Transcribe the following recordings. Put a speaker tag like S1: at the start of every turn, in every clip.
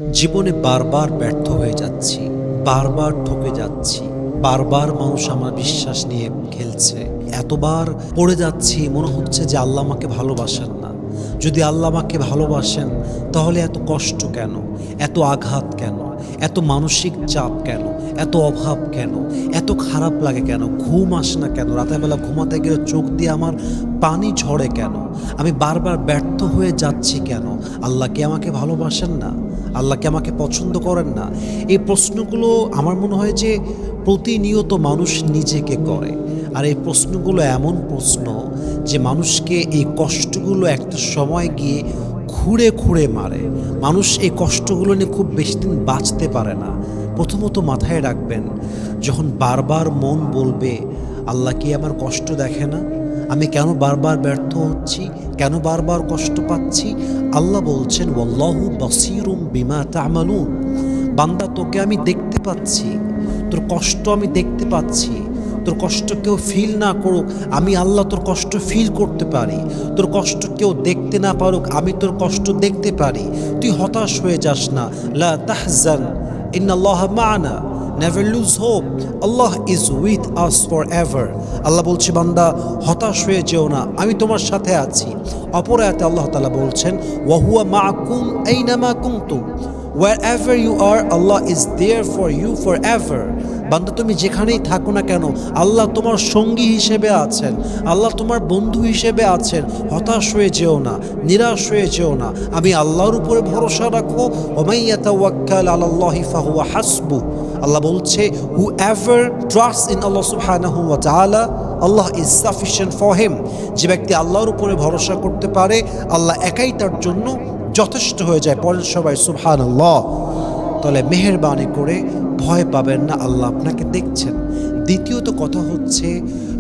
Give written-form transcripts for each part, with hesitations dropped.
S1: জীবনে বারবার ব্যর্থ হয়ে যাচ্ছি, বারবার ঠকে যাচ্ছি, বারবার মানুষ আমার বিশ্বাস নিয়ে খেলছে। এতবার পড়ে যাচ্ছি, মনে হচ্ছে যে আল্লাহ আমাকে ভালোবাসেন না। যদি আল্লাহ আমাকে ভালোবাসেন তাহলে এত কষ্ট কেন, এত আঘাত কেন, এত মানসিক চাপ কেন, এত অভাব কেন, এত খারাপ লাগে কেন, ঘুম আসে না কেন, রাতের বেলা ঘুমাতে গেলে চোখ দিয়ে আমার পানি ঝরে কেন, আমি বারবার ব্যর্থ হয়ে যাচ্ছি কেন? আল্লাহ কি আমাকে ভালোবাসেন না? আল্লাহ কি আমাকে পছন্দ করেন না? এই প্রশ্নগুলো আমার মনে হয় যে প্রতিনিয়ত মানুষ নিজেকে করে। আর এই প্রশ্নগুলো এমন প্রশ্ন যে মানুষকে এই কষ্টগুলো একটা সময় গিয়ে খুঁড়ে খুঁড়ে মারে। মানুষ এই কষ্টগুলো নিয়ে খুব বেশি দিন বাঁচতে পারে না। প্রথমত মাথায় রাখবেন, যখন বারবার মন বলবে আল্লাহ কি আমার কষ্ট দেখে না, আমি কেন বারবার ব্যর্থ হচ্ছি, কেন বারবার কষ্ট পাচ্ছি, আল্লাহ বলছেন ওয়াল্লাহু বাসীরুম বিমা তা'মালুন, বান্দা তোকে আমি দেখতে পাচ্ছি, তোর কষ্ট আমি দেখতে পাচ্ছি। তোর কষ্ট কেউ ফিল না করুক, আমি আল্লাহ তোর কষ্ট ফিল করতে পারি। তোর কষ্ট কেউ দেখতে না পারুক, আমি তোর কষ্ট দেখতে পারি। তুই হতাশ হয়ে যাস না। লা তাহজান ইন্নাল্লাহা মা'ানা, never lose hope, Allah is with us forever. Allah বলছে বান্দা হতাশ হয়ে যেও না, আমি তোমার সাথে আছি। অপর আয়াতে আল্লাহ তাআলা বলছেন ওয়াহুয়া মা'কুম আইনামা কুনতুম, wherever you are Allah is there for you forever। বান্দা তুমি যেখানেই থাকো না কেন, আল্লাহ তোমার সঙ্গী হিসেবে আছেন, আল্লাহ তোমার বন্ধু হিসেবে আছেন। হতাশ হয়ে যেও না, নিরাশ হয়ে যেও না, আমি আল্লাহর উপরে ভরসা রাখো। ওমাই ইয়াতাওয়াক্কাল আলাল্লাহি ফাহুয়া হাসবু। আল্লাহ বলছে whoever trusts in Allah subhanahu wa ta'ala, Allah is sufficient for him। যে ব্যক্তি আল্লাহর উপরে ভরসা করতে পারে, আল্লাহ একাই তার জন্য যথেষ্ট হয়ে যায়। পরের সবাই সুবহানাল্লাহ। তাহলে মেহেরবানি করে ভয় পাবেন না, আল্লাহ আপনাকে দেখছেন। দ্বিতীয়ত কথা হচ্ছে,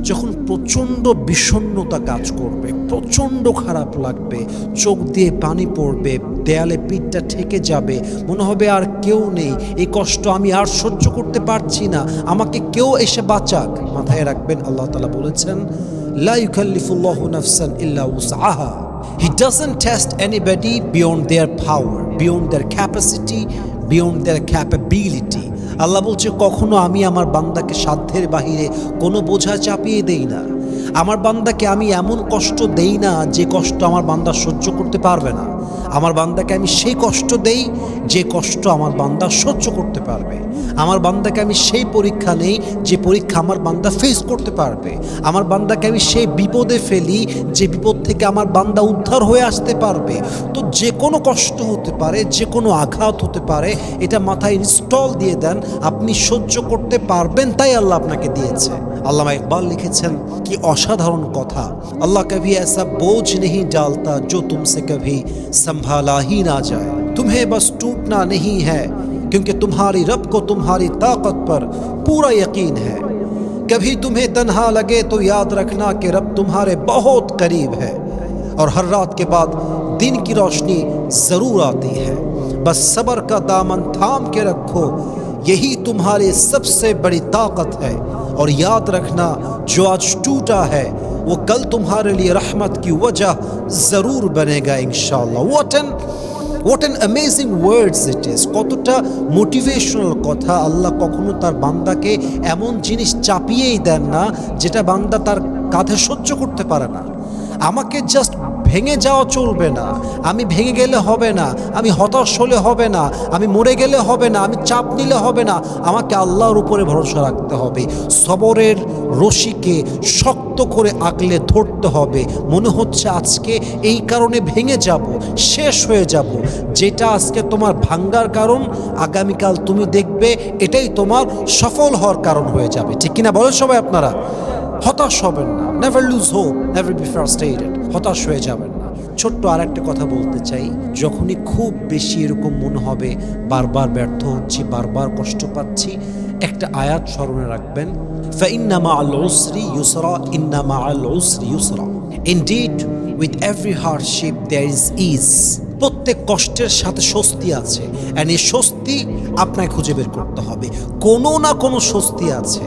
S1: যখন প্রচণ্ড বিষণ্ণতা কাজ করবে, প্রচণ্ড খারাপ লাগবে, চোখ দিয়ে পানি পড়বে, দেয়ালে পিঠটা ঠেকে যাবে, মনে হবে আর কেউ নেই, এই কষ্ট আমি আর সহ্য করতে পারছি না, আমাকে কেউ এসে বাঁচাক। মাথায় রাখবেন আল্লাহ তাআলা বলেছেন লা ইউকাল্লিফুল্লাহু নাফসান ইল্লা উসআহা। He doesn't test anybody beyond their power, beyond their capacity, beyond their capability। আল্লাহ বলছে কখনো আমি আমার বান্দাকে সাধ্যের বাহিরে কোনো বোঝা চাপিয়ে দেই না। আমার বান্দাকে আমি এমন কষ্ট দেই না যে কষ্ট আমার বান্দা সহ্য করতে পারবে না। আমার বান্দাকে আমি সেই কষ্ট দেই যে কষ্ট আমার বান্দা সহ্য করতে পারবে। আমার বান্দাকে আমি সেই পরীক্ষা নেই যে পরীক্ষা আমার বান্দা ফেস করতে পারবে। আমার বান্দাকে আমি সেই বিপদে ফেলি যে বিপদ থেকে আমার বান্দা উদ্ধার হয়ে আসতে পারবে। তো যে কোনো কষ্ট হতে পারে, যে কোনো আঘাত হতে পারে, এটা মাথায় ইনস্টল দিয়ে দেন, আপনি সহ্য করতে পারবেন, তাই আল্লাহ আপনাকে দিয়েছে। আল্লামা ইকবাল লিখেছেন কি অসাধারণ কথা, আল্লাহ কभी ऐसा बोझ नहीं डालता जो तुमसे कभी संभाला ही ना जाए। तुम्हें बस टूटना नहीं है क्योंकि तुम्हारी रब को तुम्हारी ताकत पर पूरा यकीन है। कभी तुम्हें तन्हा लगे तो याद रखना कि रब तुम्हारे बहुत करीब है और हर रात के बाद दिन की रोशनी जरूर आती है। बस सब्र का दामन थाम के रखो, यही तुम्हारी सबसे बड़ी ताकत है। और याद रखना जो आज टूटा है वो कल तुम्हारे लिए रहमत की वजह जरूर बनेगा इंशाअल्लाह। What an amazing words it is। কতটা মোটিভেশনাল কথা। আল্লাহ কখনো তার বান্দাকে এমন জিনিস চাপিয়েই দেন না যেটা বান্দা তার কাঁধে সহ্য করতে পারে না। আমাকে জাস্ট ভেঙে যাওয়া চলবে না, আমি ভেঙে গেলে হবে না, আমি হতাশ হলে হবে না, আমি মরে গেলে হবে না, আমি চাপ নিলে হবে না, আমাকে আল্লাহর উপরে ভরসা রাখতে হবে। সবরের রশিকে শক্ত করে আগলে ধরতে হবে। মনে হচ্ছে আজকে এই কারণে ভেঙে যাব, শেষ হয়ে যাব, যেটা আজকে তোমার ভাঙ্গার কারণ, আগামীকাল তুমি দেখবে এটাই তোমার সফল হওয়ার কারণ হয়ে যাবে। ঠিক কিনা বলেন সবাই আপনারা? হতাশ হবেন না, never lose hope, never be frustrated, হতাশ হয়ে যাবেন না। ছোট্ট আর একটা কথা বলতে চাই, যখনই খুব বেশি এরকম মনে হবে বারবার ব্যর্থ হচ্ছি, বারবার কষ্ট পাচ্ছি, একটা আয়াত স্মরণে রাখবেন, ফাইন্না মাআল উসরি ইউসরা, ইন্না মাআল উসরি ইউসরা। Indeed with every hardship there is ease. প্রত্যেক কষ্টের সাথে স্বস্তি আছে, অ্যান্ড এই স্বস্তি আপনাকে খুঁজে বের করতে হবে। কোনো না কোনো স্বস্তি আছে।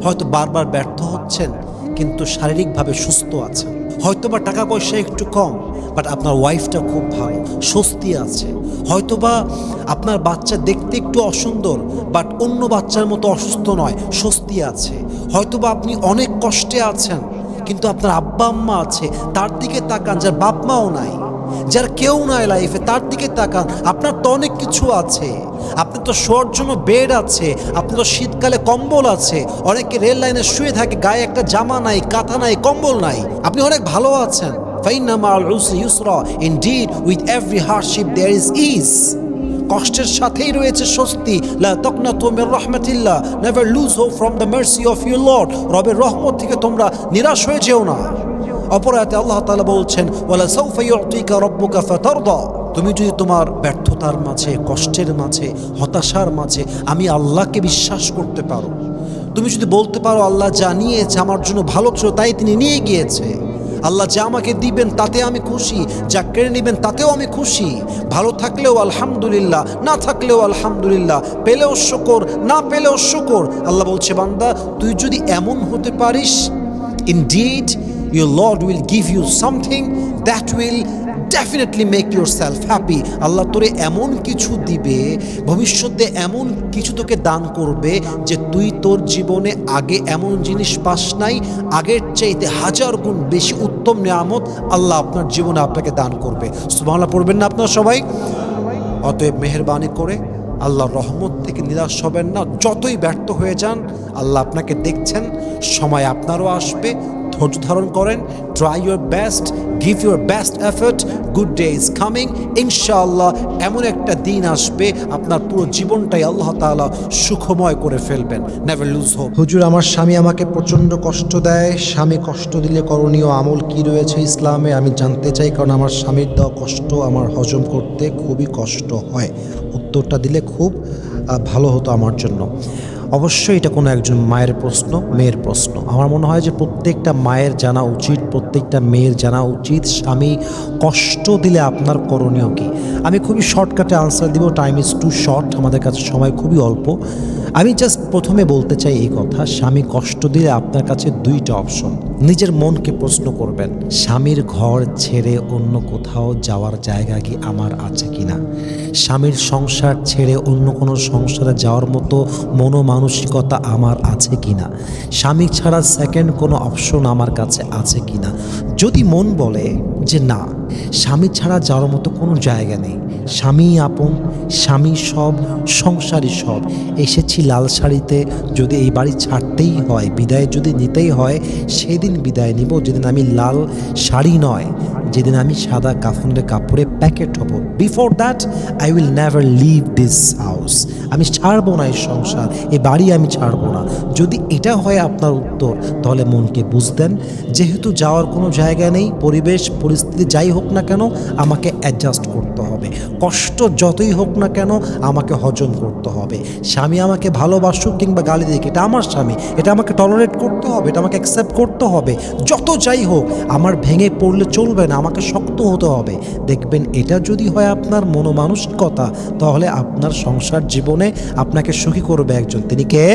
S1: হয়তো বারবার ব্যর্থ হচ্ছেন, কিন্তু শারীরিকভাবে সুস্থ আছেন। হয়তোবা টাকা পয়সা একটু কম, বাট আপনার ওয়াইফটা খুব ভালো, স্বস্তি আছে। হয়তোবা আপনার বাচ্চা দেখতে একটু অসুন্দর, বাট অন্য বাচ্চার মতো অসুস্থ নয়, স্বস্তি আছে। হয়তোবা আপনি অনেক কষ্টে আছেন, কিন্তু আপনার আব্বা আম্মা আছে, তার দিকে তাকান। যার বাপ মাও নাই, যার কেউ নাই লাইফে, তার দিকে তাকান। আপনার তো অনেক কিছু আছে। আপনার তো শোয়ার জন্য বেড আছে, আপনার তো শীতকালে কম্বল আছে। অনেকে রেল লাইনে শুয়ে থাকে, গায়ে একটা জামা নাই, কাঁথা নাই, কম্বল নাই। আপনি অনেক ভালো আছেন। ফাইন্না মা'আল উসরি ইউসরা, indeed with every hardship there is ease. কষ্টের সাথেই রয়েছে স্বস্তি। লা তাকনাতু মির রাহমাতিল্লাহ, never lose hope from the mercy of your lord. রবের রহমত থেকে তোমরা নিরাশ হয়ে যেও না। অপর আয়াতে আল্লাহ তাআলা বলছেন, ওয়ালা সাউফা ইউতিকা রাব্বুকা ফাতারদা। তুমি যদি তোমার ব্যর্থতার মাঝে, কষ্টের মাঝে, হতাশার মাঝে আমি আল্লাহকে বিশ্বাস করতে পারো, তুমি যদি বলতে পারো আল্লাহ যা নিয়েছে আমার জন্য ভালো ছিল, তাই তিনি নিয়ে গিয়েছে। আল্লাহ যা আমাকে দিবেন তাতে আমি খুশি, যা কেড়ে নেবেন তাতেও আমি খুশি। ভালো থাকলেও আলহামদুলিল্লাহ, না থাকলেও আলহামদুলিল্লাহ, পেলেও শুকর, না পেলেও শুকর। আল্লাহ বলছে, বান্দা তুই যদি এমন হতে পারিস, indeed your Lord will give you something that will definitely make yourself happy. আল্লাহ তোরে এমন কিছু দিবে, ভবিষ্যতে এমন কিছু তোকে দান করবে যে তুই তোর জীবনে আগে এমন জিনিস পাস নাই, আগের চাইতে 1000 গুণ বেশি উত্তম নিয়ামত আল্লাহ আপনার জীবনে আপনাকে দান করবে। সুবহানাল্লাহ পড়বেন না আপনারা সবাই? অতএব মেহেরবানি করে আল্লাহর রহমত থেকে নিরাশ হবেন না। যতই ব্যর্থ হয়ে যান, আল্লাহ আপনাকে দেখছেন, সময় আপনারও আসবে। ধৈর্য ধারণ করেন, try your best, give your best effort, good day is coming. ইনশাআল্লাহ এমন একটা দিন আসবে আপনার পুরো জীবনটাই আল্লাহ তাআলা সুখময় করে ফেলবেন। Never lose hope. হুজুর, আমার স্বামী আমাকে প্রচণ্ড কষ্ট দেয়। স্বামী কষ্ট দিলে করণীয় আমল কি রয়েছে ইসলামে? আমি জানতে চাই, কারণ আমার স্বামীর দেওয়া কষ্ট আমার হজম করতে খুবই কষ্ট হয়। উত্তরটা দিলে খুব ভালো হতো আমার জন্য। অবশ্যই এটা কোনো একজন মায়ের প্রশ্ন, মেয়ের প্রশ্ন। আমার মনে হয় যে প্রত্যেকটা মায়ের জানা উচিত, প্রত্যেকটা মেয়ের জানা উচিত স্বামী কষ্ট দিলে আপনার করণীয় কী। আমি খুবই শর্টকাটে আনসার দিব, টাইম ইজ টু শর্ট, আমাদের কাছে সময় খুবই অল্প। আমি জাস্ট প্রথমে বলতে চাই এই কথা, স্বামী কষ্ট দিলে আপনার কাছে দুইটা অপশন। নিজের মনকে প্রশ্ন করবেন, স্বামীর ঘর ছেড়ে অন্য কোথাও যাওয়ার জায়গা কি আমার আছে কিনা? স্বামীর সংসার ছেড়ে অন্য কোনো সংসারে যাওয়ার মতো মনোমানসিকতা আমার আছে কিনা? স্বামী ছাড়া সেকেন্ড কোনো অপশন আমার কাছে আছে কিনা? যদি মন বলে যে না, স্বামী ছাড়া যাওয়ার মতো কোনো জায়গা নেই, স্বামী আপন, স্বামী সব, সংসারই সব, এসেছি লাল শাড়িতে, যদি এই বাড়ি ছাড়তেই হয়, বিদায় যদি নিতেই হয়, সেদিন বিদায় নিব যেদিন আমি লাল শাড়ি নয়, যেদিন আমি সাদা কাফনের কাপড়ে প্যাকেট হব। Before that I will never leave this house. আমি ছাড়বো না এই সংসার, এই বাড়ি আমি ছাড়বো না। যদি এটা হয় আপনার উত্তর, তাহলে মনকে বুঝতেন যেহেতু যাওয়ার কোনো জায়গা নেই, পরিবেশ পরিস্থিতি যাই হোক না কেন আমাকে অ্যাডজাস্ট করতে হবে। কষ্ট যতই হোক না কেন আমাকে হজম করতে হবে। স্বামী আমাকে ভালোবাসুক কিংবা গালি দিক, এটা আমার স্বামী, এটা আমাকে টলারেট করতে হবে, এটা আমাকে অ্যাকসেপ্ট করতে হবে। যত যাই হোক আমার ভেঙে পড়লে চলবে না, আমাকে শক্ত হতে হবে। দেখবেন এটা যদি হয় আপনার মনোমানসিকতা, তাহলে আপনার সংসার জীবনে আপনাকে সুখী করবে একজন, তিনি কে?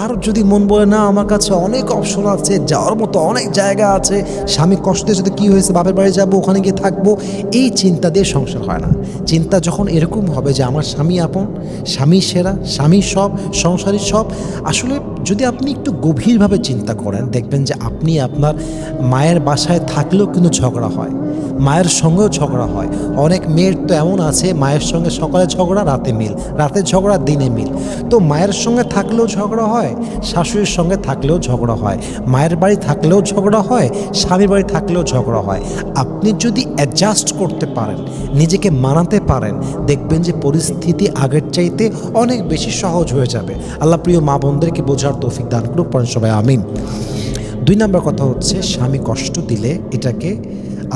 S1: আর যদি মন বলে না আমার কাছে অনেক অপশন আছে, যাওয়ার মতো অনেক জায়গা আছে, স্বামী কষ্ট দিয়েছে, কী হয়েছে, বাপের বাড়ি যাবো, ওখানে গিয়ে থাকবো, এই চিন্তা দিয়ে সংসার হয় না। চিন্তা যখন এরকম হবে যে আমার স্বামী আপন, স্বামী সেরা, স্বামী সব, সংসারী সব, আসলে যদি আপনি একটু গভীরভাবে চিন্তা করেন, দেখবেন যে আপনি আপনার মায়ের বাসায় থাকলেও কিন্তু ঝগড়া হয়, মায়ের সঙ্গেও ঝগড়া হয়। অনেক মেয়ের তো এমন আছে, মায়ের সঙ্গে সকালে ঝগড়া, রাতে মিল, রাতে ঝগড়া, দিনে মিল। তো মায়ের সঙ্গে থাকলেও ঝগড়া হয়, শাশুড়ির সঙ্গে থাকলেও ঝগড়া হয়, মায়ের বাড়ি থাকলেও ঝগড়া হয়, স্বামীর বাড়ি থাকলেও ঝগড়া হয়। আপনি যদি অ্যাডজাস্ট করতে পারেন, নিজেকে মানাতে পারেন, দেখবেন যে পরিস্থিতি আগের চাইতে অনেক বেশি সহজ হয়ে যাবে। আল্লাহ প্রিয় মা বোনদেরকে বোঝার তৌফিক দান করুক, পড়েন সবাই আমিন। 2 নম্বর কথা হচ্ছে, স্বামী কষ্ট দিলে এটাকে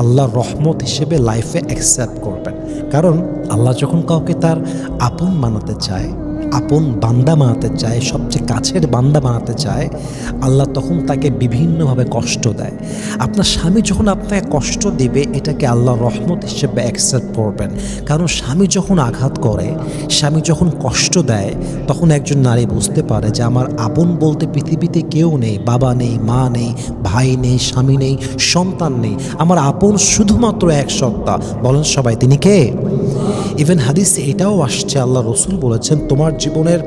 S1: আল্লাহর রহমত হিসেবে লাইফে অ্যাকসেপ্ট করবেন। কারণ আল্লাহ যখন কাউকে তার আপন বানাতে চায়, আপন বান্দা বানাতে চায়, সবচেয়ে কাছের বান্দা বানাতে চায়, আল্লাহ তখন তাকে বিভিন্নভাবে কষ্ট দেয়। আপনার স্বামী যখন আপনাকে কষ্ট দেবে, এটাকে আল্লাহ রহমত হিসেবে অ্যাকসেপ্ট করবেন। কারণ স্বামী যখন আঘাত করে, স্বামী যখন কষ্ট দেয়, তখন একজন নারী বুঝতে পারে যে আমার আপন বলতে পৃথিবীতে কেউ নেই, বাবা নেই, মা নেই, ভাই নেই, স্বামী নেই, সন্তান নেই, আমার আপন শুধুমাত্র এক সত্তা। বলেন সবাই, তিনি কে? ইভেন হাদিসে এটাও আসছে, আল্লাহ রসুল বলেছেন, তোমার জীবনের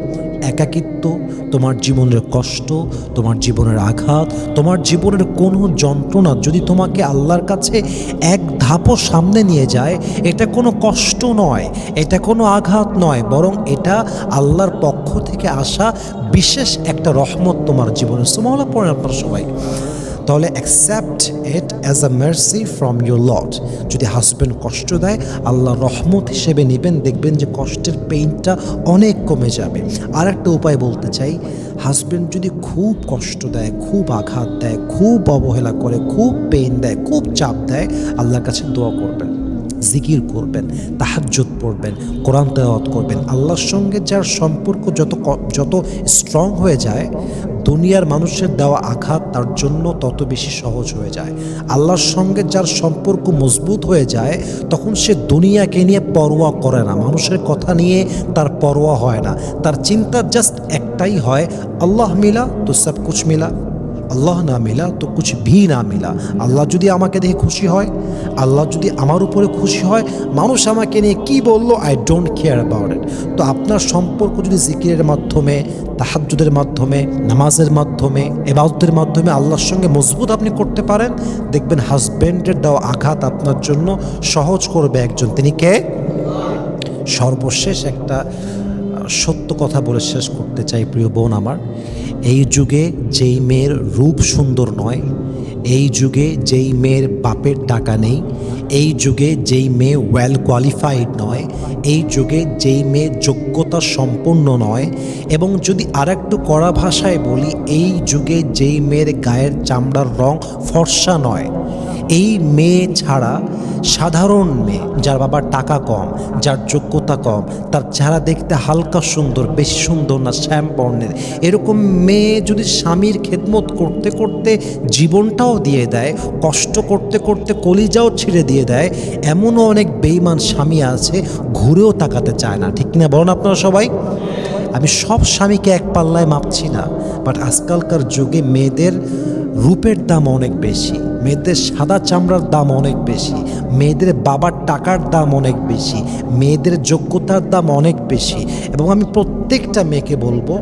S1: একাকিত্ব, তোমার জীবনের কষ্ট, তোমার জীবনের আঘাত, তোমার জীবনের কোনো যন্ত্রণা যদি তোমাকে আল্লাহর কাছে এক ধাপও সামনে নিয়ে যায়, এটা কোনো কষ্ট নয়, এটা কোনো আঘাত নয়, বরং এটা আল্লাহর পক্ষ থেকে আসা বিশেষ একটা রহমত তোমার জীবনে। সুবহানাল্লাহ পড়েন আপনারা সবাই। তাহলে accept it as a mercy from your lord. যদি হাজব্যান্ড কষ্ট দেয়, আল্লাহ রহমত হিসেবে নেবেন, দেখবেন যে কষ্টের পেইনটা অনেক কমে যাবে। আর একটা উপায় বলতে চাই, হাজব্যান্ড যদি খুব কষ্ট দেয়, খুব আঘাত দেয়, খুব অবহেলা করে, খুব পেইন দেয়, খুব চাপ দেয়, আল্লাহর কাছে দোয়া করবেন, জিকির করবেন, তাহাজ্জুদ পড়বেন, কোরআন তেলাওয়াত করবেন। আল্লাহর সঙ্গে যার সম্পর্ক যত স্ট্রং হয়ে যায়, দুনিয়ার মানুষের দেওয়া আঘাত তার জন্য তত বেশি সহজ হয়ে যায়। আল্লাহর সঙ্গে যার সম্পর্ক মজবুত হয়ে যায়, তখন সে দুনিয়াকে নিয়ে পরোয়া করে না, মানুষের কথা নিয়ে তার পরোয়া হয় না। তার চিন্তা জাস্ট একটাই হয়, আল্লাহ মিলা তো সব কুছ মিলা, আল্লাহ না মিলা তো কুছ ভি না মিলা। আল্লাহ যদি আমাকে দেখে খুশি হয়, আল্লাহ যদি আমার উপরে খুশি হয়, মানুষ আমাকে নিয়ে কি বললো, I don't care about it. তো আপনার সম্পর্ক যদি জিকিরের মাধ্যমে, তাহাজ্জুদের মাধ্যমে, নামাজের মাধ্যমে, ইবাদতের মাধ্যমে আল্লাহর সঙ্গে মজবুত আপনি করতে পারেন, দেখবেন হাজব্যান্ডের দেওয়া আঘাত আপনার জন্য সহজ করবে একজন, তিনি কে? সর্বশেষ একটা সত্য কথা বলে শেষ করতে চাই প্রিয় বোন আমার। এই যুগে যেই মেয়ের রূপ সুন্দর নয়, এই যুগে যেই মেয়ের বাপের টাকা নেই, এই যুগে যেই মেয়ে ওয়েল কোয়ালিফাইড নয়, এই যুগে যেই মেয়ে যোগ্যতা সম্পন্ন নয়, এবং যদি আরেকটু কড়া ভাষায় বলি, এই যুগে যেই মেয়ের গায়ের চামড়ার রং ফর্সা নয়, এই মেয়ে ছাড়া সাধারণ মেয়ে, যার বাবার টাকা কম, যার যোগ্যতা কম, তার চেহারা দেখতে হালকা সুন্দর, বেশি সুন্দর না, শ্যাম বর্ণের, এরকম মেয়ে যদি স্বামীর খেদমত করতে করতে জীবনটাও দিয়ে দেয়, কষ্ট করতে করতে কলিজাও ছেড়ে দিয়ে দেয়, এমনও অনেক বেঈমান স্বামী আছে, ঘুরেও তাকাতে চায় না। ঠিক কিনা বলেন আপনারা সবাই? আমি সব স্বামীকে এক পাল্লায় মাপছি না, বাট আজকালকার যুগে মেয়েদের রূপের দাম অনেক বেশি, মেয়েদের সাদা চামড়ার দাম অনেক বেশি, মেয়েদের বাবার টাকার দাম অনেক বেশি, মেয়েদের যোগ্যতার দাম অনেক বেশি। এবং আমি প্রত্যেকটা মেয়েকে বলবো,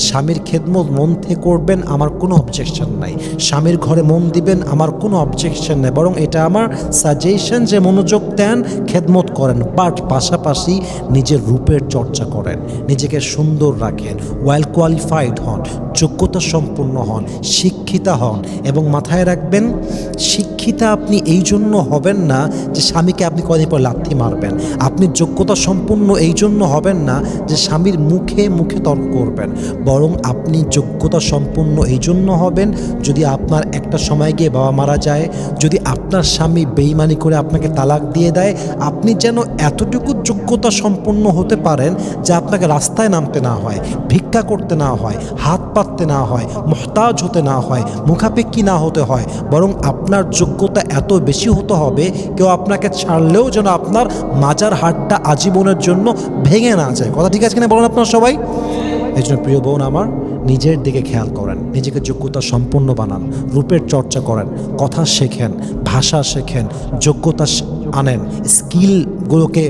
S1: স্বামীর খেদমত মন থেকে করবেন, আমার কোনো অবজেকশন নাই, স্বামীর ঘরে মন দিবেন, আমার কোনো অবজেকশন নেই, বরং এটা আমার সাজেশন যে মনোযোগ দেন, খেদমত করেন, বাট পাশাপাশি নিজের রূপের চর্চা করেন, নিজেকে সুন্দর রাখেন, ওয়েল কোয়ালিফাইড হন, যোগ্যতা সম্পন্ন হন, শিক্ষিতা হন। এবং মাথায় রাখবেন, শিক্ষিতা আপনি এই জন্য হবেন না যে স্বামীকে আপনি কদিন পর লাথি মারবেন, আপনি যোগ্যতা সম্পন্ন এই জন্য হবেন না যে স্বামীর মুখে মুখে তর্ক করবেন, বরং আপনি যোগ্যতা সম্পন্ন এই জন্য হবেন, যদি আপনার একটা সময় গিয়ে বাবা মারা যায়, যদি আপনার স্বামী বেইমানি করে আপনাকে তালাক দিয়ে দেয়, আপনি যেন এতটুকু যোগ্যতা সম্পন্ন হতে পারেন যে আপনাকে রাস্তায় নামতে না হয়, ভিক্ষা করতে না হয়, হাত পাততে না হয়, মুহতাজ হতে না হয়, মুখাপেক্ষী না হতে হয়, বরং আপনার যোগ্যতা এত বেশি হতে হবে, কেউ আপনাকে ছাড়লেও যেন আপনার মাজার হাড়টা আজীবনের জন্য ভেঙে না যায়। কথা ঠিক আছে কিনা বলুন আপনারা সবাই? এই জন্য প্রিয় বোন আমার, নিজের দিকে খেয়াল করেন, নিজেকে যোগ্যতা সম্পন্ন বানান, রূপের চর্চা করেন, কথা শেখেন, ভাষা শেখেন, যোগ্যতা আনেন, স্কিলগুলোকে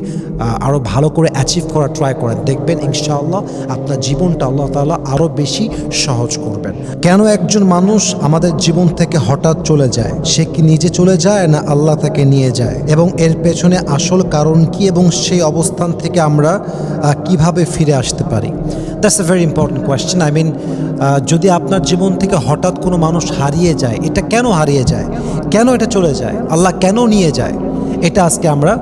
S1: আরও ভালো করে অ্যাচিভ করার ট্রাই করেন, দেখবেন ইনশাআল্লাহ আপনার জীবনটা আল্লাহ তাআলা আরও বেশি সহজ করবেন। কেন একজন মানুষ আমাদের জীবন থেকে হঠাৎ চলে যায়? সে কি নিজে চলে যায় না আল্লাহ তাকে নিয়ে যায়? এবং এর পেছনে আসল কারণ কি, এবং সেই অবস্থান থেকে আমরা কিভাবে ফিরে আসতে পারি? That's a very important question. I mean, যদি আপনার জীবন থেকে হঠাৎ কোনো মানুষ হারিয়ে যায়, এটা কেন হারিয়ে যায়, কেন এটা চলে যায়, আল্লাহ কেন নিয়ে যায়, এটা আজকে আমরা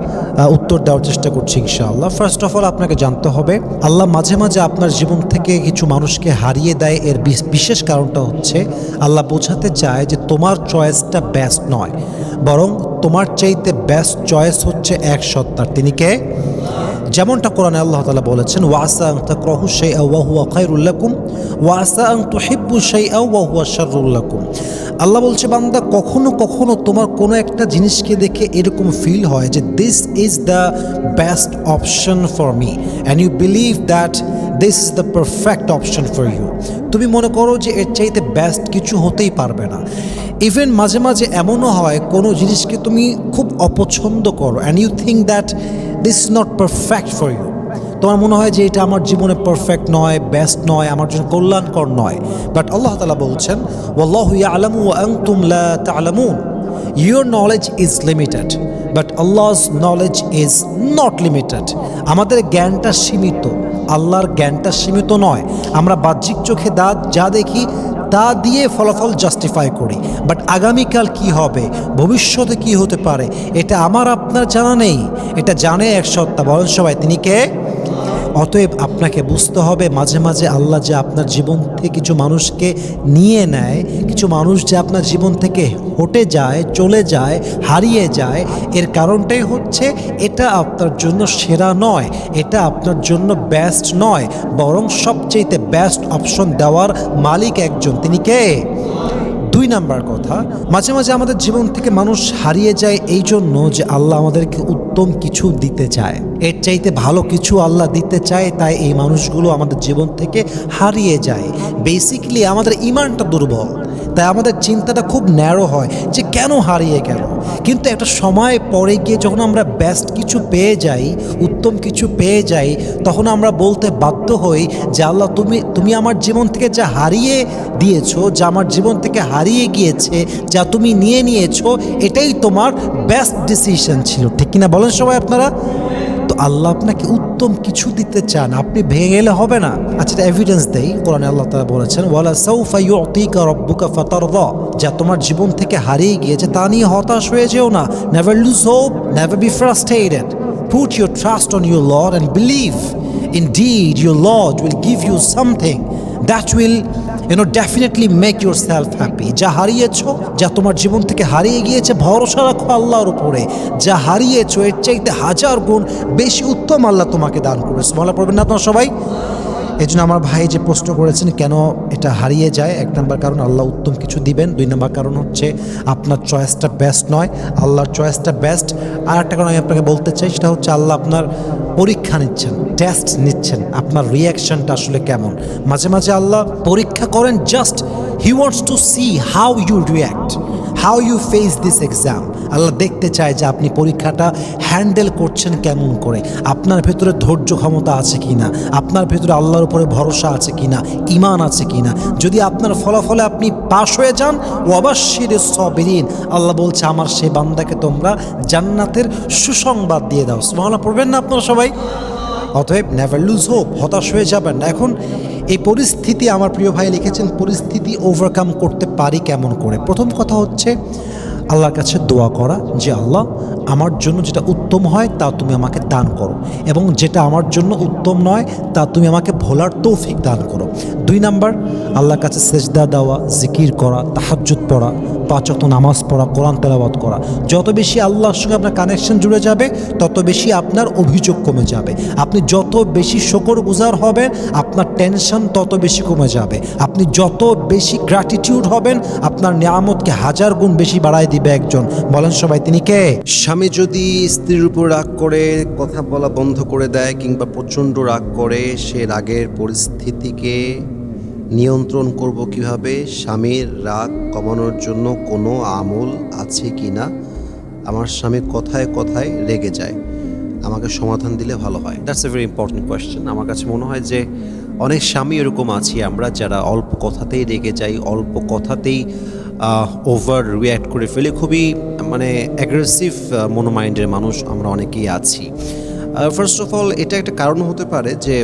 S1: উত্তর দেওয়ার চেষ্টা করছি ইনশাআল্লাহ। ফার্স্ট অফ অল আপনাকে জানতে হবে, আল্লাহ মাঝে মাঝে আপনার জীবন থেকে কিছু মানুষকে হারিয়ে দেয়, এর বিশেষ কারণটা হচ্ছে আল্লাহ বোঝাতে চায় যে তোমার চয়েসটা বেস্ট নয়, বরং তোমার চাইতে বেস্ট চয়েস হচ্ছে এক সত্তার, তিনি কে? যেমনটা কোরআনে আল্লাহ তাআলা বলেছেন, ওয়াসা আন তাকরাহু শাইআ ওয়া হুয়া খায়রুল লাকুম ওয়াসা আন তুহিব্বু শাইআ ওয়া হুয়া শাররুল লাকুম। আল্লাহ বলছে, বান্দা কখনো কখনো তোমার কোনো একটা জিনিসকে দেখে এরকম ফিল হয় যে this is the best option for me and you believe that this is the perfect option for you. তুমি মনে করো যে এর চাইতে বেস্ট কিছু হতেই পারবে না। ইভেন মাঝে মাঝে এমনও হয় কোনো জিনিসকে তুমি খুব অপছন্দ করো and you think that this is not perfect for you. তোমার মনে হয় যে এটা আমার জীবনে পারফেক্ট নয়, বেস্ট নয়, আমার জন্য কল্যাণকর নয়। বাট আল্লাহ তাআলা বলছেন, ওয়াল্লাহু ইয়ালামু ওয়া আনতুম লা তা'লামুন। Your knowledge is limited, but Allah's knowledge is not limited. আমাদের জ্ঞানটা সীমিত, আল্লাহর জ্ঞানটা সীমিত নয়। আমরা বাহ্যিক চোখে যা দেখি তা দিয়ে ফলাফল জাস্টিফাই করি, বাট আগামীকাল কি হবে, ভবিষ্যতে কি হতে পারে, এটা আমার আপনার জানা নেই। এটা জানে এক সত্তা, বলেন সবাই তিনি কে? অতএব আপনাকে বুঝতে হবে মাঝে মাঝে আল্লাহ যে আপনার জীবন থেকে কিছু মানুষকে নিয়ে নেয়, কিছু মানুষ যে আপনার জীবন থেকে হটে যায়, চলে যায়, হারিয়ে যায়, এর কারণটাই হচ্ছে এটা আপনার জন্য সেরা নয়, এটা আপনার জন্য বেস্ট নয়, বরং সবচেয়ে বেস্ট অপশন দেওয়ার মালিক একজন, তিনি কে? দুই নাম্বার কথা, মাঝে মাঝে আমাদের জীবন থেকে মানুষ হারিয়ে যায় এই জন্য যে আল্লাহ আমাদেরকে উত্তম কিছু দিতে চায়, এর চাইতে ভালো কিছু আল্লাহ দিতে চায়, তাই এই মানুষগুলো আমাদের জীবন থেকে হারিয়ে যায়। বেসিক্যালি আমাদের ইমানটা দুর্বল, তাই আমাদের চিন্তাটা খুব ন্যারো হয় যে কেন হারিয়ে গেল। কিন্তু একটা সময় পরে গিয়ে যখন আমরা বেস্ট কিছু পেয়ে যাই, উত্তম কিছু পেয়ে যাই, তখন আমরা বলতে বাধ্য হই যে আল্লাহ তুমি আমার জীবন থেকে যা হারিয়ে দিয়েছো, যা আমার জীবন থেকে হারিয়ে গিয়েছে, যা তুমি নিয়ে নিয়েছো, এটাই তোমার বেস্ট ডিসিশন ছিল। ঠিক কিনা বলেন সবাই আপনারা? তো আল্লাহ আপনাকে উত্তম কিছু দিতে চান, আপনি ভেঙে গেলে হবে না। আচ্ছা, এভিডেন্স দেই, কোরআনে আল্লাহ তাআলা বলেছেন, ওয়ালা সাউফা ইউতিকা রাব্বুকা ফাতারদা। যা তোমার জীবন থেকে হারিয়ে গিয়েছে তা নিয়ে হতাশ হয়ে যেও না। Never lose hope, never be frustrated. Put your trust on your Lord and believe. Indeed, your Lord will give you something that will definitely make yourself happy. যা হারিয়েছো, যা তোমার জীবন থেকে হারিয়ে গিয়েছে, ভরসা রাখো আল্লাহর উপরে। যা হারিয়েছো এর চাইতে 1000 গুণ বেশি উত্তম আল্লাহ তোমাকে দান করেছে। বলা পড়বেন না আপনারা সবাই? এই জন্য আমার ভাই যে প্রশ্ন করেছেন কেন এটা হারিয়ে যায়, এক নম্বর কারণ আল্লাহ উত্তম কিছু দিবেন, দুই নম্বর কারণ হচ্ছে আপনার চয়েসটা বেস্ট নয়, আল্লাহর চয়েসটা বেস্ট। আর একটা কারণ আমি আপনাকে বলতে চাই, সেটা হচ্ছে আল্লাহ আপনার পরীক্ষা নিচ্ছেন, টেস্ট নিচ্ছেন, আপনার রিয়াকশনটা আসলে কেমন। মাঝে মাঝে আল্লাহ পরীক্ষা করেন, just he wants to see how you react, how you face this exam. Allah দেখতে চায় যে আপনি পরীক্ষাটা হ্যান্ডেল করছেন কেমন করে, আপনার ভেতরে ধৈর্য ক্ষমতা আছে কি না, আপনার ভেতরে আল্লাহর উপরে ভরসা আছে কি না, ঈমান আছে কি না। যদি আপনার ফলাফলে আপনি পাশ হয়ে যান, ওয়াবাশশিরিস সাবিরিন, আল্লাহ বলছে আমার সেই বান্দাকে তোমরা জান্নাতের সুসংবাদ দিয়ে দাও। সুবহানাল্লাহ পড়বেন না আপনারা সবাই? অতএব নেভার লুজ হোপ, হতাশ হয়ে যাবেন না। এখন এই পরিস্থিতি, আমার প্রিয় ভাই লিখেছেন, পরিস্থিতি ওভারকাম করতে পারি কেমন করে? প্রথম কথা হচ্ছে আল্লাহর কাছে দোয়া করা যে আল্লাহ আমার জন্য যেটা উত্তম হয় তা তুমি আমাকে দান করো, এবং যেটা আমার জন্য উত্তম নয় তা তুমি আমাকে ভোলার তৌফিক দান করো। দুই নাম্বার, আল্লাহর কাছে সেজদা দেওয়া, জিকির করা, তাহাজ্জুদ পড়া, 5 ওয়াক্ত নামাজ পড়া, কোরআন তেলাওয়াত করা। যত বেশি আল্লাহর সঙ্গে আপনার কানেকশন জুড়ে যাবে, তত বেশি আপনার অভিযোগ কমে যাবে। আপনি যত বেশি শুকরগুজার হবেন, আপনার টেনশন তত বেশি কমে যাবে। আপনি যত বেশি গ্র্যাটিটিউড হবেন, আপনার নিয়ামতকে 1000 গুণ বেশি বাড়ায় দিবে একজন। বলেন সবাই তিনি কে?
S2: স্বামী যদি স্ত্রীর উপর রাগ করে কথা বলা বন্ধ করে দেয়, কিংবা প্রচণ্ড রাগ করে, সে রাগের পরিস্থিতিকে নিয়ন্ত্রণ করব কিভাবে? স্বামীর রাগ কমানোর জন্য কোনো আমল আছে কি না? আমার স্বামী কথায় কথায় রেগে যায়, আমাকে সমাধান দিলে ভালো হয়।
S1: That's a very important question. আমার কাছে মনে হয় যে অনেক স্বামী এরকম আছি আমরা, যারা অল্প কথাতেই রেগে যাই, অল্প কথাতেই ওভার রিয়্যাক্ট করে ফেলে, খুবই অ্যাগ্রেসিভ মনোমাইন্ডের মানুষ আমরা অনেকেই আছি। ফার্স্ট অফ অল, এটা একটা কারণ হতে পারে যে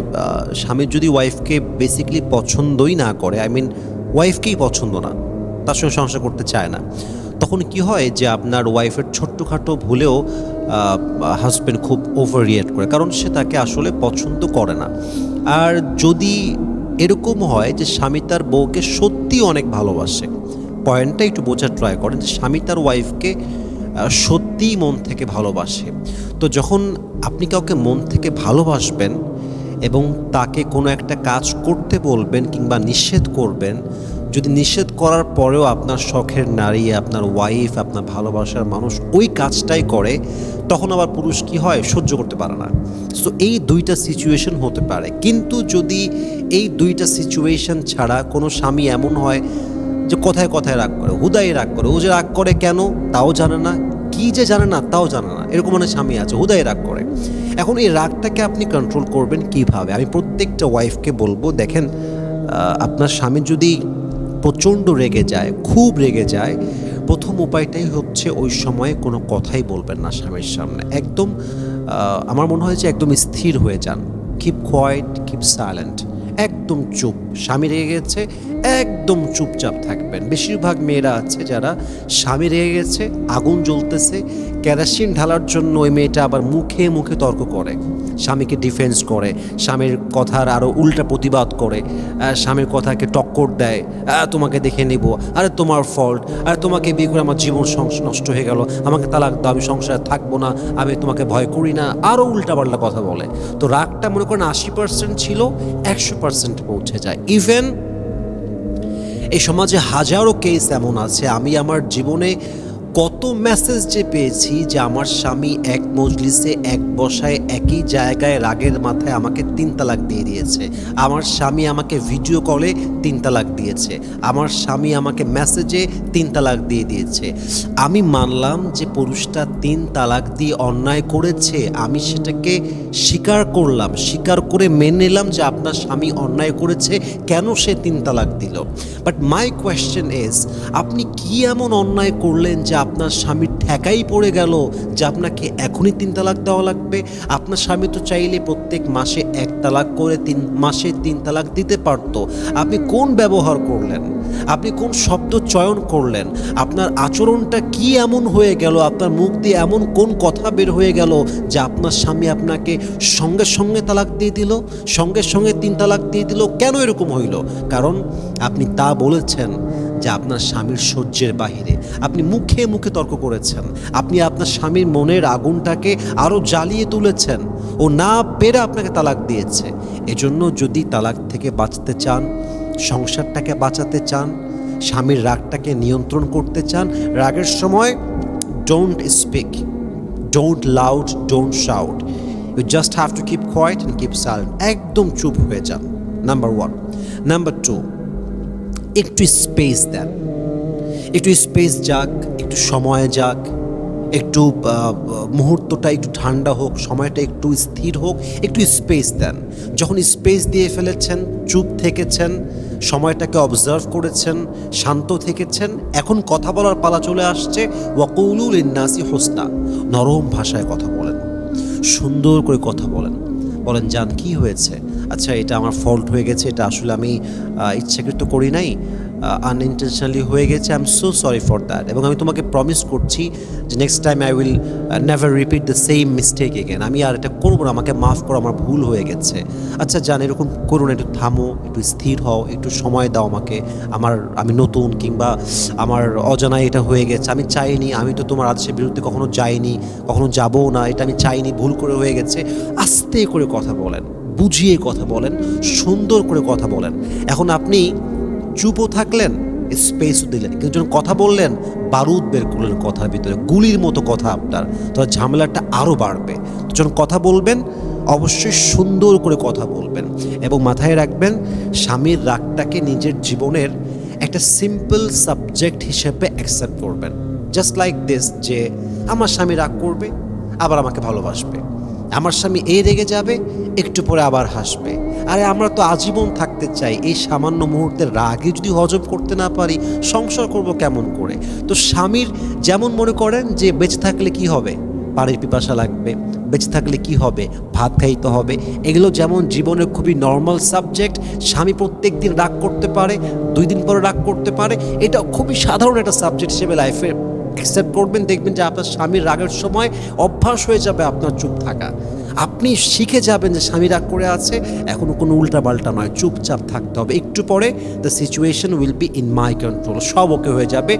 S1: স্বামী যদি ওয়াইফকে বেসিক্যালি পছন্দই না করে, ওয়াইফকেই পছন্দ না, তার সঙ্গে সংসার করতে চায় না, তখন কি হয় যে আপনার ওয়াইফের ছোট্টখাটো ভুলেও হাজব্যান্ড খুব ওভার রিয়্যাক্ট করে, কারণ সে তাকে আসলে পছন্দ করে না। আর যদি এরকম হয় যে স্বামী তার বউকে সত্যি অনেক ভালোবাসে, পয়েন্টটা একটু বোঝার ট্রাই করেন যে স্বামী তার ওয়াইফকে সত্যিই মন থেকে ভালোবাসে। তো যখন আপনি কাউকে মন থেকে ভালোবাসবেন এবং তাকে কোনো একটা কাজ করতে বলবেন কিংবা নিষেধ করবেন, যদি নিষেধ করার পরেও আপনার শখের নারী, আপনার ওয়াইফ, আপনার ভালোবাসার মানুষ ওই কাজটাই করে, তখন আবার পুরুষ কি হয়, সহ্য করতে পারে না। সো এই দুইটা সিচুয়েশন হতে পারে। কিন্তু যদি এই দুইটা সিচুয়েশন ছাড়া কোনো স্বামী এমন হয় যে কথায় কথায় রাগ করে, হুদাই রাগ করে, ও যে রাগ করে কেন তাও জানে না, কি যে জানে না তাও জানে না, এরকম অনেক স্বামী আছে হুদাই রাগ করে। এখন এই রাগটাকে আপনি কন্ট্রোল করবেন কিভাবে? আমি প্রত্যেকটা ওয়াইফকে বলবো, দেখেন আপনার স্বামী যদি প্রচণ্ড রেগে যায়, খুব রেগে যায়, প্রথম উপায়টাই হচ্ছে ওই সময়ে কোনো কথাই বলবেন না স্বামীর সামনে। একদম আমার মনে হয় যে একদম স্থির হয়ে যান, কিপ কোয়াইট, কিপ সাইলেন্ট, একদম চুপ। স্বামী রেগে গেছে, একদম চুপচাপ থাকবেন। বেশিরভাগ মেয়েরা আছে যারা স্বামী রেগে গেছে, আগুন জ্বলতেছে, কেরোসিন ঢালার জন্য ওই মেয়েটা আবার মুখে মুখে তর্ক করে, স্বামীকে ডিফেন্স করে, স্বামীর কথার আরও উল্টা প্রতিবাদ করে, স্বামীর কথাকে টক্কর দেয়, তোমাকে দেখে নিব, আরে তোমার ফল্ট, আরে তোমাকে বিয়ে করে আমার জীবন নষ্ট হয়ে গেল, আমাকে তালাক দাও, আমি সংসারে থাকবো না, আমি তোমাকে ভয় করি না, আরও উল্টাপাল্টা কথা বলে। তো রাগটা মনে করেন 80% ছিল, 100% পৌঁছে যায়। ইভেন এই সমাজে হাজারো কেস এমন আছে, আমি আমার জীবনে কত মেসেজ যে পেয়েছি যে আমার স্বামী এক মজলিসে, এক বসায়, একই জায়গায় রাগের মাথায় আমাকে 3 তালাক দিয়ে দিয়েছে, আমার স্বামী আমাকে ভিডিও কলে 3 তালাক দিয়েছে, আমার স্বামী আমাকে মেসেজে 3 তালাক দিয়ে দিয়েছে। আমি মানলাম যে পুরুষটা 3 তালাক দিয়ে অন্যায় করেছে, আমি সেটাকে স্বীকার করলাম, স্বীকার করে মেনে নিলাম যে আপনার স্বামী অন্যায় করেছে, কেন সে 3 তালাক দিল। বাট মাই কোয়েশ্চেন ইজ, আপনি কি এমন অন্যায় করলেন যে আপনার স্বামীর ঠেকাই পড়ে গেল যে আপনাকে এখনই 3 তালাক দেওয়া লাগবে? আপনার স্বামী তো চাইলে প্রত্যেক মাসে 1 তালাক করে 3 মাসে 3 তালাক দিতে পারতো। আপনি কোন ব্যবহার করলেন? আপনি কোন শব্দ চয়ন করলেন? আপনার আচরণটা কি এমন হয়ে গেল? আপনার মুখ দিয়ে এমন কোন কথা বের হয়ে গেল যে আপনার স্বামী আপনাকে সঙ্গে সঙ্গে তালাক দিয়ে দিল, সঙ্গে সঙ্গে 3 তালাক দিয়ে দিল? কেন এরকম হইল? কারণ আপনি তা বলেছেন যে আপনার স্বামীর সহ্যের বাহিরে, আপনি মুখে মুখে তর্ক করেছেন, আপনি আপনার স্বামীর মনের আগুনটাকে আরও জ্বালিয়ে তুলেছেন, ও না পেরে আপনাকে তালাক দিয়েছে। এজন্য যদি তালাক থেকে বাঁচতে চান, সংসারটাকে বাঁচাতে চান, স্বামীর রাগটাকে নিয়ন্ত্রণ করতে চান, রাগের সময় don't speak, don't loud, don't shout, you just have to keep quiet and keep silent. একদম চুপ হয়ে যান, নাম্বার 1। নাম্বার 2, একটু স্পেস দেন, একটু স্পেস যাক, একটু সময় যাক, একটু মুহূর্তটা একটু ঠান্ডা হোক, সময়টা একটু স্থির হোক, একটু স্পেস দেন। যখন স্পেস দিয়ে ফেলেছেন, চুপ থেকেছেন, সময়টাকে অবজার্ভ করেছেন, শান্ত থেকেছেন, এখন কথা বলার পালা চলে আসছে। ওয়াকুলু লিন্নাসি হুসনা, নরম ভাষায় কথা বলেন, সুন্দর করে কথা বলেন, বলেন জান কি হয়েছে, আচ্ছা এটা আমার ফল্ট হয়ে গেছে, এটা আসলে আমি ইচ্ছাকৃত করি নাই, আনইনটেনশনালি হয়ে গেছে, I am so sorry for that, এবং আমি তোমাকে প্রমিস করছি যে next time I will never repeat the same mistake again, আমি আর এটা করবো না, আমাকে মাফ করো, আমার ভুল হয়ে গেছে। আচ্ছা জান এরকম করুন, একটু থামো, একটু স্থির হও, একটু সময় দাও আমাকে, আমি নতুন, কিংবা আমার অজানায় এটা হয়ে গেছে, আমি চাইনি, আমি তো তোমার আদেশের বিরুদ্ধে কখনো যাইনি, কখনো যাবও না, এটা আমি চাইনি, ভুল করে হয়ে গেছে। আস্তে করে কথা বলেন, বুঝিয়ে কথা বলেন, সুন্দর করে কথা বলেন। এখন আপনি চুপও থাকলেন, স্পেসও দিলেন, কিন্তু যখন কথা বললেন বারুদ বের করলেন কথার ভিতরে, গুলির মতো কথা আপনার, তো ঝামেলাটা আরও বাড়বে। যখন কথা বলবেন অবশ্যই সুন্দর করে কথা বলবেন, এবং মাথায় রাখবেন স্বামীর রাগটাকে নিজের জীবনের একটা সিম্পল সাবজেক্ট হিসেবে অ্যাকসেপ্ট করবেন। জাস্ট লাইক দিস, যে আমার স্বামী রাগ করবে, আবার আমাকে ভালোবাসবে, আমার স্বামী রেগে যাবে, একটু পরে আবার হাসবে। আরে আমরা তো আজীবন থাকতে চাই, এই সামান্য মুহূর্তের রাগে যদি হজম করতে না পারি, সংসার করব কেমন করে? তো স্বামীর যেমন মনে করেন যে বেঁচে থাকলে কি হবে, পানির পিপাসা লাগবে, বেঁচে থাকলে কি হবে, ভাত খাইতে হবে, এগুলো যেমন জীবনের খুবই নর্মাল সাবজেক্ট, স্বামী প্রত্যেক দিন রাগ করতে পারে, 2 দিন পরে রাগ করতে পারে, এটা খুবই সাধারণ একটা সাবজেক্ট হিসেবে লাইফে অ্যাকসেপ্ট করবেন। দেখবেন যে আপনার স্বামীর রাগের সময় অভ্যাস হয়ে যাবে আপনার চুপ থাকা। আপনি শিখে যাবেন যে স্বামী রাগ করে আছে, এখন কোনো উল্টাপাল্টা নয়, চুপচাপ থাকতে হবে। একটু পরে the situation will be in my control, সব ওকে হয়ে যাবে।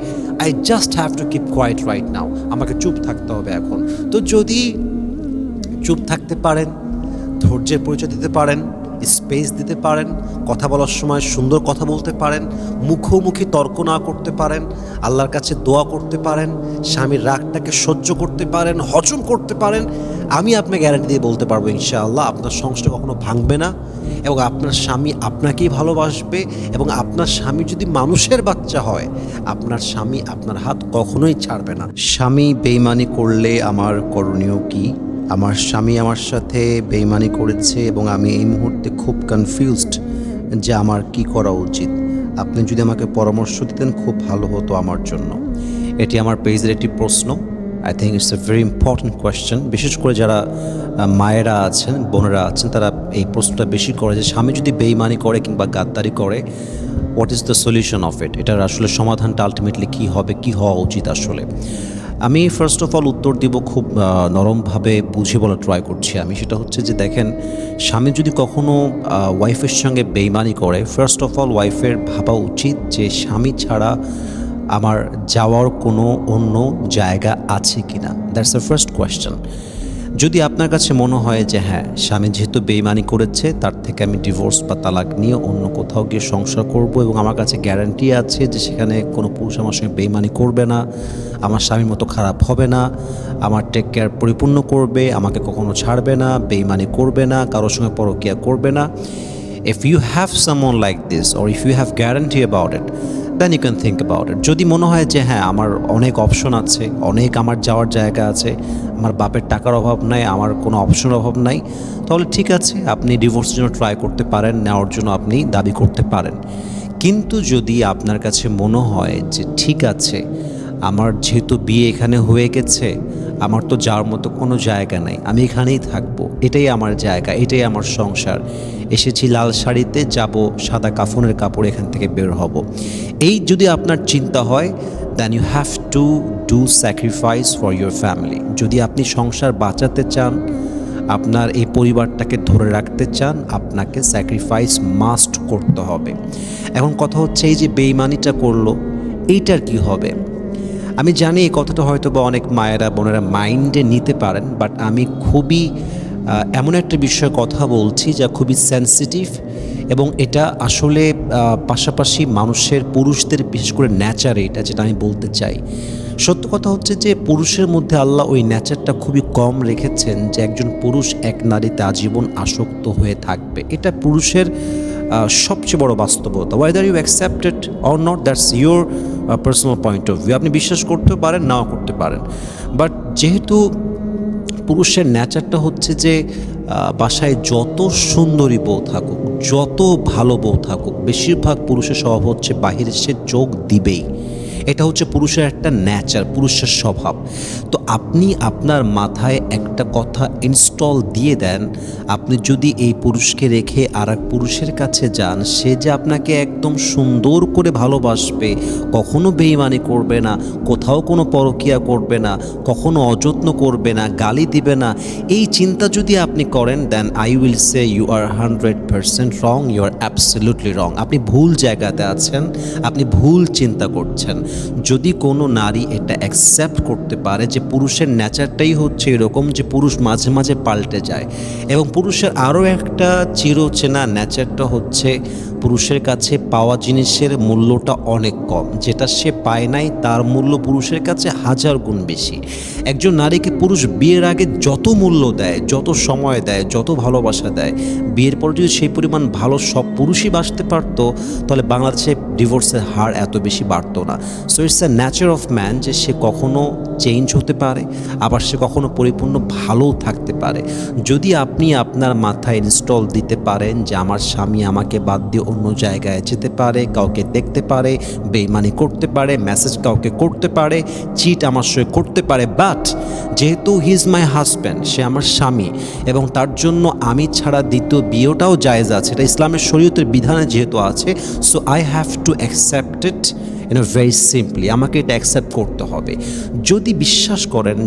S1: I just have to keep quite right now, আমাকে চুপ থাকতে হবে এখন। তো যদি চুপ থাকতে পারেন, ধৈর্যের পরিচয় দিতে পারেন, স্পেস দিতে পারেন, কথা বলার সময় সুন্দর কথা বলতে পারেন, মুখোমুখি তর্ক না করতে পারেন, আল্লাহর কাছে দোয়া করতে পারেন, স্বামীর রাগটাকে সহ্য করতে পারেন, হজম করতে পারেন, আমি আপনাকে গ্যারান্টি দিয়ে বলতে পারবো ইনশাআল্লাহ আপনার সংসার কখনো ভাঙবে না, এবং আপনার স্বামী আপনাকেই ভালোবাসবে। এবং আপনার স্বামী যদি মানুষের বাচ্চা হয়, আপনার স্বামী আপনার হাত কখনোই ছাড়বে না।
S2: স্বামী বেইমানি করলে আমার করণীয় কি? আমার স্বামী আমার সাথে বেইমানি করেছে এবং আমি এই মুহূর্তে খুব কনফিউজড যে আমার কি করা উচিত। আপনি যদি আমাকে পরামর্শ দিতেন খুব ভালো হতো আমার জন্য।
S1: এটি আমার পেজের একটি প্রশ্ন। I think it's a very important question. বিশেষ করে যারা মায়েরা আছেন, বোনেরা আছেন, তারা এই প্রশ্নটা বেশি করে যে স্বামী যদি বেইমানি করে কিংবা গাদ্দারি করে, what is the solution of it? এটার আসলে সমাধানটা আলটিমেটলি কী হবে, কী হওয়া উচিত আসলে? আমি ফার্স্ট অফ অল উত্তর দিব খুব নরমভাবে বুঝে বলা ট্রাই করছি আমি। সেটা হচ্ছে যে দেখেন, স্বামী যদি কখনো ওয়াইফের সঙ্গে বেইমানি করে, ফার্স্ট অফ অল ওয়াইফের ভাবা উচিত যে স্বামী ছাড়া আমার যাওয়ার কোনো অন্য জায়গা আছে কি না। That's the first question. যদি আপনার কাছে মনে হয় যে হ্যাঁ, স্বামী যেহেতু বেইমানি করেছে, তার থেকে আমি ডিভোর্স বা তালাক নিয়ে অন্য কোথাও গিয়ে সংসার করব, এবং আমার কাছে গ্যারান্টি আছে যে সেখানে কোনো পুরুষ আমার সঙ্গে বেইমানি করবে না, আমার স্বামীর মতো খারাপ হবে না, আমার টেক কেয়ার পরিপূর্ণ করবে, আমাকে কখনো ছাড়বে না, বেইমানি করবে না, কারোর সঙ্গে পরকীয়া করবে না। If you have someone like this, or if you have guarantee about it, then you can think about it. যদি মনে হয় যে হ্যাঁ, আমার অনেক অপশন আছে, অনেক আমার যাওয়ার জায়গা আছে, আমার বাপের টাকার অভাব নাই, আমার কোনো অপশনের অভাব নাই, তাহলে ঠিক আছে, আপনি ডিভোর্সের জন্য ট্রাই করতে পারেন, নেওয়ার জন্য আপনি দাবি করতে পারেন। কিন্তু যদি আপনার কাছে মনে হয় যে ঠিক আছে, আমার যেহেতু বিয়ে এখানে হয়ে গেছে, আমার তো যাওয়ার মতো কোনো জায়গা নাই, আমি এখানেই থাকবো, এটাই আমার জায়গা, এটাই আমার সংসার, এসেছি লাল শাড়িতে, যাব সাদা কাফনের কাপড়, এখান থেকে বের হব, এই যদি আপনার চিন্তা হয়, then you have to do sacrifice for your family. যদি আপনি সংসার বাঁচাতে চান, আপনার এই পরিবারটাকে ধরে রাখতে চান, আপনাকে স্যাক্রিফাইস মাস্ট করতে হবে। এখন কথা হচ্ছে, এই যে বেইমানিটা করলো, এইটার কি হবে? আমি জানি এই কথাটা হয়তো বা অনেক মায়েরা বোনেরা মাইন্ডে নিতে পারেন, বাট আমি খুবই এমন একটা বিষয়ে কথা বলছি যা খুবই সেন্সিটিভ, এবং এটা আসলে পাশাপাশি মানুষের, পুরুষদের বিশেষ করে ন্যাচারে, এটা যেটা আমি বলতে চাই। সত্য কথা হচ্ছে যে পুরুষের মধ্যে আল্লাহ ওই ন্যাচারটা খুবই কম রেখেছেন যে একজন পুরুষ এক নারীতে আজীবন আসক্ত হয়ে থাকবে। এটা পুরুষের সবচেয়ে বড় বাস্তবতা। Whether you accept it or not, that's your personal point of view. আপনি বিশ্বাস করতে পারেন, নাও করতে পারেন, বাট যেহেতু পুরুষের নেচারটা হচ্ছে যে বাসায় যত সুন্দরী বউ থাকুক, যত ভালো বউ থাকুক, বেশিরভাগ পুরুষের স্বভাব হচ্ছে বাহিরে সে যোগ দিবেই। এটা হচ্ছে পুরুষের একটা নেচার, পুরুষের স্বভাব। তো আপনি আপনার মাথায় একটা কথা ইনস্টল দিয়ে দেন, আপনি যদি এই পুরুষকে রেখে আর এক পুরুষের কাছে যান, সে যে আপনাকে একদম সুন্দর করে ভালোবাসবে, কখনো বেইমানি করবে না, কোথাও কোনো পরকীয়া করবে না, কখনো অযত্ন করবে না, গালি দিবে না, এই চিন্তা যদি আপনি করেন, then I will say you are 100% wrong, you are absolutely wrong. আপনি ভুল জায়গাতে আছেন, আপনি ভুল চিন্তা করছেন। যদি কোনো নারী এটা অ্যাকসেপ্ট করতে পারে যে পুরুষের নেচারটাই হচ্ছে এরকম, যে পুরুষ মাঝে মাঝে পাল্টে যায়, এবং পুরুষের আরও একটা চিরচেনা নেচারটা হচ্ছে পুরুষের কাছে পাওয়া জিনিসের মূল্যটা অনেক কম, যেটা সে পায় নাই তার মূল্য পুরুষের কাছে 1000 গুণ বেশি। একজন নারীকে পুরুষ বিয়ের আগে যত মূল্য দেয়, যত সময় দেয়, যত ভালোবাসা দেয়, বিয়ের পর যদি সেই পরিমাণ ভালো সব পুরুষই বাসতে পারতো, তাহলে বাংলাদেশে ডিভোর্সের হার এত বেশি বাড়তো না। So it's the nature of man যে সে কখনো চেঞ্জ হতে পারে, আবার সে কখনো পরিপূর্ণ ভালোও থাকতে পারে। যদি আপনি আপনার মাথায় ইনস্টল দিতে পারেন যে আমার স্বামী আমাকে বাদ দিয়ে অন্য জায়গায় যেতে পারে, কাউকে দেখতে পারে, বেইমানি করতে পারে, মেসেজ কাউকে করতে পারে, চিট আমার সঙ্গে করতে পারে, বাট যেহেতু হি ইজ মাই হাজব্যান্ড, সে আমার স্বামী, এবং তার জন্য আমি ছাড়া দ্বিতীয় বিয়েটাও জায়েজ আছে, এটা ইসলামের শরীয়তের বিধানে যেহেতু আছে, so I have to accept it, very simply আমাকে এটা অ্যাকসেপ্ট করতে হবে। যদি বিশ্বাস করেন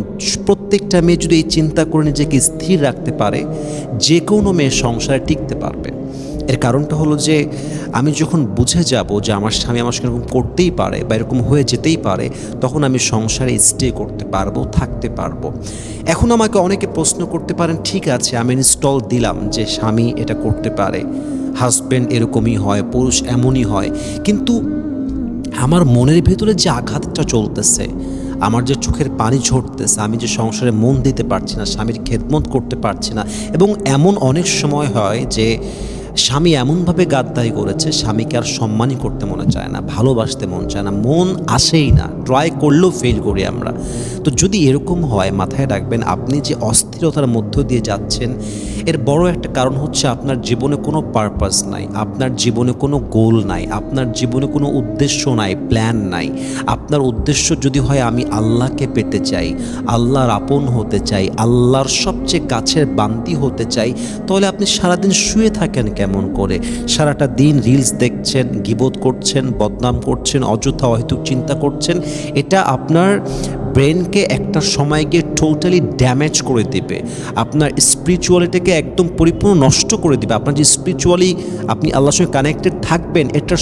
S1: প্রত্যেকটা মেয়ে যদি এই চিন্তা করে নিজেকে স্থির রাখতে পারে, যে কোনো মেয়ে সংসারে টিকতে পারবে। এর কারণটা হলো যে আমি যখন বুঝে যাব যে আমার স্বামী আমার সঙ্গে এরকম করতেই পারে বা এরকম হয়ে যেতেই পারে, তখন আমি সংসারে স্টে করতে পারবো, থাকতে পারবো। এখন আমাকে অনেকে প্রশ্ন করতে পারেন, ঠিক আছে আমি ইনস্টল দিলাম যে স্বামী এটা করতে পারে, হাজব্যান্ড এরকমই হয়, পুরুষ এমনই হয়, কিন্তু আমার মনের ভেতরে যে আঘাতটা চলতেছে, আমার যে চোখের পানি ঝরতেছে, আমি যে সংসারে মন দিতে পারছি না, স্বামীর খেদমত করতে পারছি না, এবং এমন অনেক সময় হয় যে স্বামী এমনভাবে গাদ্দারি করেছে স্বামীকে আর সম্মানই করতে মনে চায় না, ভালোবাসতে মন চায় না, মন আসেই না, ট্রাই করলেও ফেল করি আমরা। তো যদি এরকম হয়, মাথায় রাখবেন আপনি যে অস্থিরতার মধ্য দিয়ে যাচ্ছেন এর বড় একটা কারণ হচ্ছে আপনার জীবনে কোনো পারপাস নাই, আপনার জীবনে কোনো গোল নাই, আপনার জীবনে কোনো উদ্দেশ্য নাই, প্ল্যান নাই। আপনার উদ্দেশ্য যদি হয় আমি আল্লাহকে পেতে চাই, আল্লাহর আপন হতে চাই, আল্লাহর সবচেয়ে কাছের বান্দি হতে চাই, তাহলে আপনি সারাদিন শুয়ে থাকেন কেমন করে? সারাটা দিন রিলস দেখছেন, গিবত করছেন, বদনাম করছেন, অযথা অহেতুক চিন্তা করছেন। এটা আপনার ব্রেনকে একটা সময় গিয়ে টোটালি ড্যামেজ করে দেবে, আপনার স্পিরিচুয়ালিটিকে একদম পরিপূর্ণ নষ্ট করে দেবে। আপনার যে স্পিরিচুয়ালি আপনি আল্লাহর সঙ্গে কানেক্টেড থাকবেন, এটার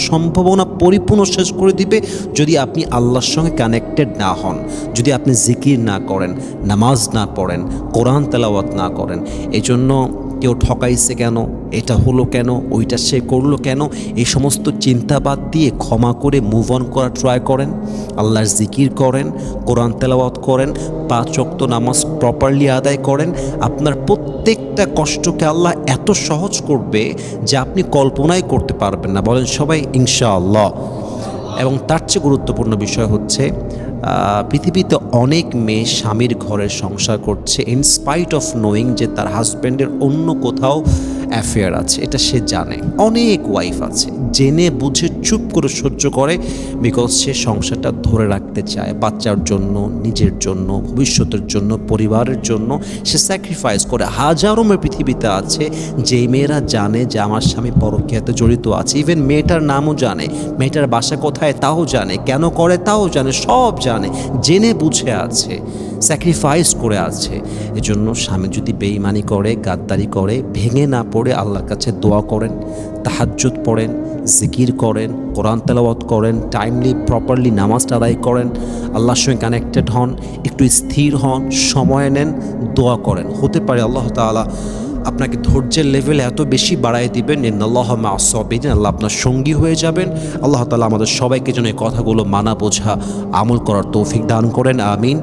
S1: সম্ভাবনা পরিপূর্ণ শেষ করে দিবে যদি আপনি আল্লাহর সঙ্গে কানেক্টেড না হন, যদি আপনি জিকির না করেন, নামাজ না পড়েন, কোরআন তেলাওয়াত না করেন। এই জন্য কেউ ঠকাইছে কেন, এটা হলো কেন, ওইটা সে করলো কেন, এই সমস্ত চিন্তা বাদ দিয়ে ক্ষমা করে মুভ অন করা ট্রাই করেন, আল্লাহর জিকির করেন, কোরআন তেলাওয়াত করেন, 5 ওয়াক্ত নামাজ প্রপারলি আদায় করেন। আপনার প্রত্যেকটা কষ্টকে আল্লাহ এত সহজ করবে যে আপনি কল্পনাই করতে পারবেন না। বলেন সবাই ইনশাআল্লাহ। এবং তার চেয়ে গুরুত্বপূর্ণ বিষয় হচ্ছে পৃথিবীতে অনেক মেয়ে স্বামীর ঘরে সংসার করছে ইনস্পাইট অফ নোয়িং যে তার হাজব্যান্ডের অন্য কোথাও অ্যাফেয়ার আছে, এটা সে জানে। অনেক ওয়াইফ আছে জেনে বুঝে চুপ করে সহ্য করে, বিকজ সে সংসারটা ধরে রাখতে চায়, বাচ্চার জন্য, নিজের জন্য, ভবিষ্যতের জন্য, পরিবারের জন্য সে স্যাক্রিফাইস করে। হাজারো মেয়ে পৃথিবীতে আছে যেই মেয়েরা জানে যে আমার স্বামী পরকীয়াতে জড়িত আছে, ইভেন মেয়েটার নামও জানে, মেয়েটার বাসা কোথায় তাও জানে, কেন করে তাও জানে, সব জানে, জেনে বুঝে আছে, স্যাক্রিফাইস করে আছে। এজন্য স্বামী যদি বেঈমানি করে, গাদ্দারি করে, ভেঙে না পড়ে আল্লাহর কাছে দোয়া করেন, তাহাজ্জুদ পড়েন, জিকির করেন, কোরআন তেলাওয়াত করেন, টাইমলি প্রপারলি নামাজটা আদায় করেন, আল্লাহর সঙ্গে কানেক্টেড হন, একটু স্থির হন, সময় নেন, দোয়া করেন। হতে পারে আল্লাহ তাআলা আপনাকে ধৈর্যের লেভেল এত বেশি বাড়ায় দিবেন, ইন্নাল্লাহা মা'আস সাবিরিন, আল্লাহ আপনার সঙ্গী হয়ে যাবেন। আল্লাহ তাআলা আমাদের সবাইকে যেন এই কথাগুলো মানা বোঝা আমল করার তৌফিক দান করেন, আমিন।